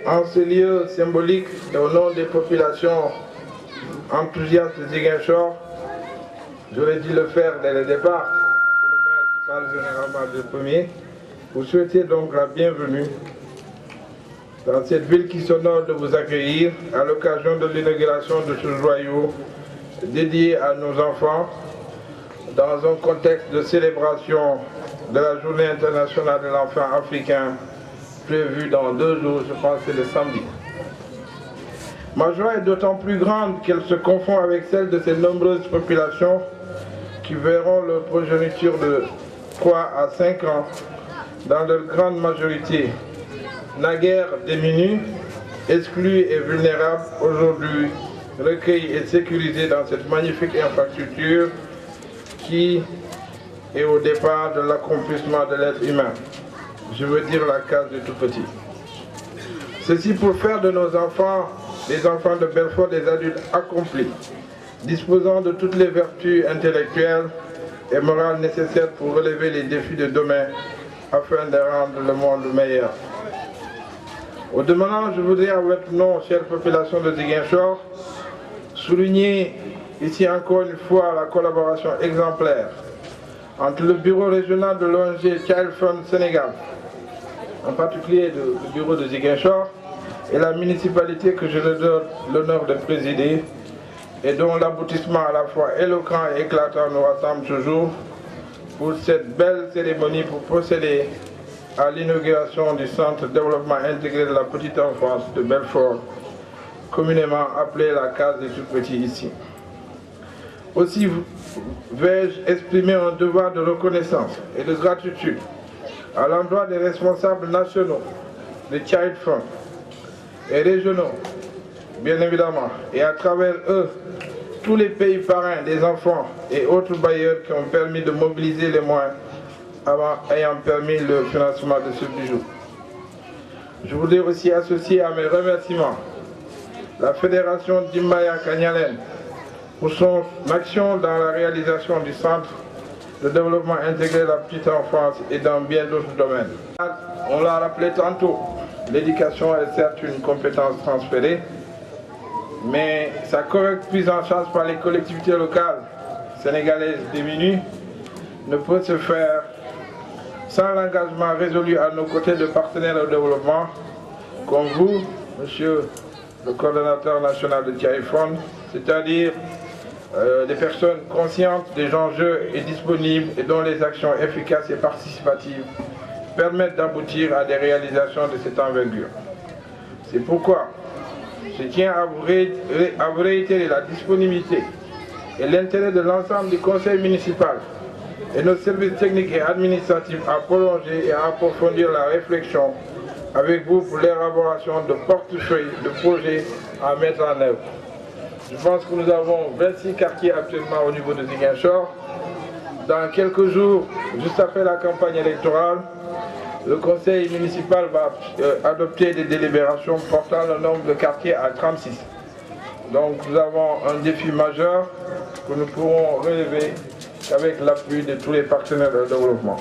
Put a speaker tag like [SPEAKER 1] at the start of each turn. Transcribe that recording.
[SPEAKER 1] en ce lieu symbolique et au nom des populations enthousiastes de Ziguinchor, j'aurais dû le faire dès le départ, c'est le maire qui parle généralement le premier, vous souhaitez donc la bienvenue dans cette ville qui s'honore de vous accueillir à l'occasion de l'inauguration de ce joyau dédié à nos enfants dans un contexte de célébration de la Journée internationale de l'enfant africain prévue dans 2 jours, je pense que c'est le samedi. Ma joie est d'autant plus grande qu'elle se confond avec celle de ces nombreuses populations qui verront leur progéniture de 3 à 5 ans dans leur grande majorité, naguère démunis, exclus et vulnérables, aujourd'hui recueillis et sécurisés dans cette magnifique infrastructure qui est au départ de l'accomplissement de l'être humain. Je veux dire la case du tout petit. Ceci pour faire de nos enfants, des enfants de Belfort, des adultes accomplis, disposant de toutes les vertus intellectuelles et morales nécessaires pour relever les défis de demain afin de rendre le monde meilleur. Au demeurant, je voudrais à votre nom, chère population de Ziguinchor, souligner ici encore une fois la collaboration exemplaire entre le bureau régional de l'ONG Child Fund Sénégal, en particulier le bureau de Ziguinchor, et la municipalité que je leur donne l'honneur de présider et dont l'aboutissement à la fois éloquent et éclatant nous rassemble toujours pour cette belle cérémonie pour procéder à l'inauguration du centre de développement intégré de la petite enfance de Belfort, communément appelé la case des tout-petits ici. Aussi vais-je exprimer un devoir de reconnaissance et de gratitude à l'endroit des responsables nationaux, des Child Fund et régionaux, bien évidemment, et à travers eux, tous les pays parrains des enfants et autres bailleurs qui ont permis de mobiliser les moyens ayant permis le financement de ce bijou. Je voudrais aussi associer à mes remerciements la Fédération d'Imbaya Kanyalen pour son action dans la réalisation du centre de développement intégré de la petite enfance et dans bien d'autres domaines. On l'a rappelé tantôt, l'éducation est certes une compétence transférée, mais sa correcte prise en charge par les collectivités locales sénégalaises démunies ne peut se faire sans l'engagement résolu à nos côtés de partenaires au développement, comme vous, monsieur le coordonnateur national de Child Fund, c'est-à-dire des personnes conscientes des enjeux et disponibles et dont les actions efficaces et participatives permettent d'aboutir à des réalisations de cette envergure. C'est pourquoi je tiens à vous réitérer la disponibilité et l'intérêt de l'ensemble du conseil municipal et nos services techniques et administratifs à prolonger et à approfondir la réflexion avec vous pour l'élaboration de portefeuilles de projets à mettre en œuvre. Je pense que nous avons 26 quartiers actuellement au niveau de Ziguinchor. Dans quelques jours, juste après la campagne électorale, le conseil municipal va adopter des délibérations portant le nombre de quartiers à 36. Donc nous avons un défi majeur que nous pourrons relever avec l'appui de tous les partenaires de développement.